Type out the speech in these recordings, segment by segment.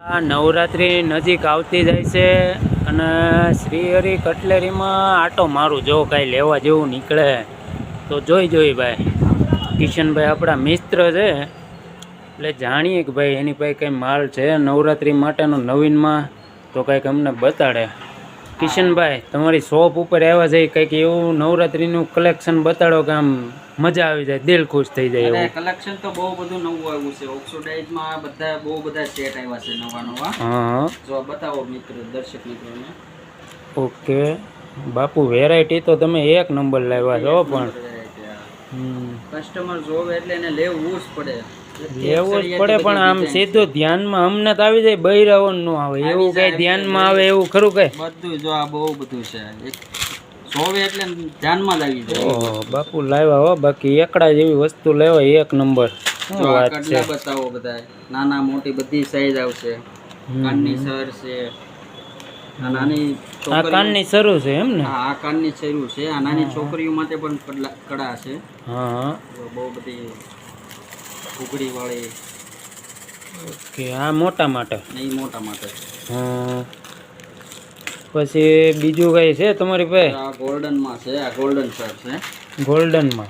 આ નવરાત્રી નજીક આવતી જાય છે અને શ્રીહરિ કટલેરીમાં આટો મારું જો કાંઈ લેવા જેવું નીકળે તો જોઈ ભાઈ. કિશનભાઈ આપણા મિત્ર છે એટલે જાણીએ કે ભાઈ એની પાસે કંઈ માલ છે નવરાત્રી માટેનો નવીનમાં તો કંઈક અમને બતાડે. કિશનભાઈ તમારી શોપ ઉપર આવ્યા છે, કંઈક એવું નવરાત્રીનું કલેક્શન બતાડો કે આમ મજા આવી જાય, દિલ ખુશ થઈ જાય એવું. કલેક્શન તો બહુ બધું નવું આવ્યું છે. ઓક્સોડાઇઝમાં બધા બહુ બધા સેટ આવ્યા છે નવા. હા જો બતાવો મિત્રો, દર્શક મિત્રોને. ઓકે બાપુ, વેરાયટી તો તમે એક નંબર લાવ્યા છો પણ કસ્ટમર જોવે એટલે એને લેવું જ પડે. લેવું જ પડે પણ આમ સીધું ધ્યાનમાં અમને તો આવી જાય, બૈરાઓ ન આવે એવું કઈ ધ્યાનમાં આવે એવું ખરું કઈ? બધું જો આ બહુ બધું છે, જોવે એટલે ધ્યાનમાં જ આવી જાય. ઓહો બાપુ લાવ્યા હો, બાકી એકડા જેવી વસ્તુ લેવાય એક નંબર. શું વાત છે? બતાવો બધા નાના મોટી બધી સાઈઝ આવશે. કાનની સર છે, આ કાનની શરૂ છે એમ ને? હા, આ કાનની શરૂ છે. આ નાની છોકરીઓ માટે પણ કડા છે. હા બહુ બધી ઉઘડી વાળી. ઓકે, આ મોટા માટે? નહીં, મોટા માટે. હા, પછી બીજું કઈ છે તમારી પાસે? આ ગોલ્ડન માં છે, આ ગોલ્ડન સર છે. ગોલ્ડન માં?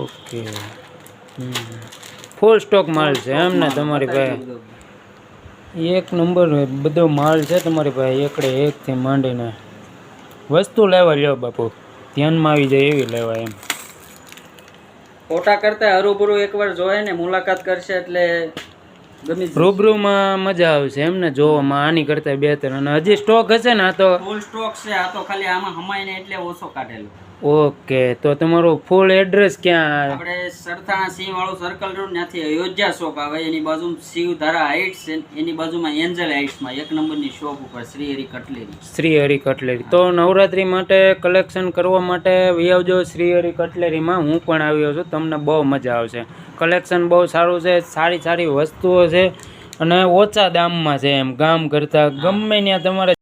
ઓકે, ફૂલ સ્ટોક માલ છે એમ ને તમારી પાસે? એક નંબર બધો માલ છે તમારી પાસે, એકડે એકથી માંડીને વસ્તુ લેવા લ્યો બાપુ, ધ્યાનમાં આવી જાય એવી લેવા એમ. ફોટા કરતા હરૂબરૂ એકવાર જોયે ને, મુલાકાત કરશે એટલે રૂબરૂમાં મજા આવશે એમ ને જોવામાં, આની કરતા બેહતર. અને હજી સ્ટોક હશે ને? આ તો ફૂલ સ્ટોક છે. આ તો ખાલી આમાં હમાઈને એટલે ઓછો કાઢેલો. ઓકે, તો તમારું ફૂલ એડ્રેસ ક્યાં? આપણે સરથાણા સિંહ વાળું સર્કલ રોડ, ત્યાંથી અયોધ્યા શોપ આવે, એની બાજુમાં શિવધારા હાઇટ્સ છે, એની બાજુમાં એન્જલ હાઇટ્સમાં એક નંબરની શોપ ઉપર શ્રીહરિ કટલેરી. શ્રીહરિ કટલેરી. તો નવરાત્રી માટે કલેક્શન કરવા માટે આવજો શ્રીહરિ કટલેરીમાં. હું પણ આવ્યો છું, તમને બહુ મજા આવશે. કલેક્શન બહુ સારું છે, સારી વસ્તુઓ છે અને ઓછા દામમાં છે એમ, ગામ કરતાં ગમે ત્યાં તમારે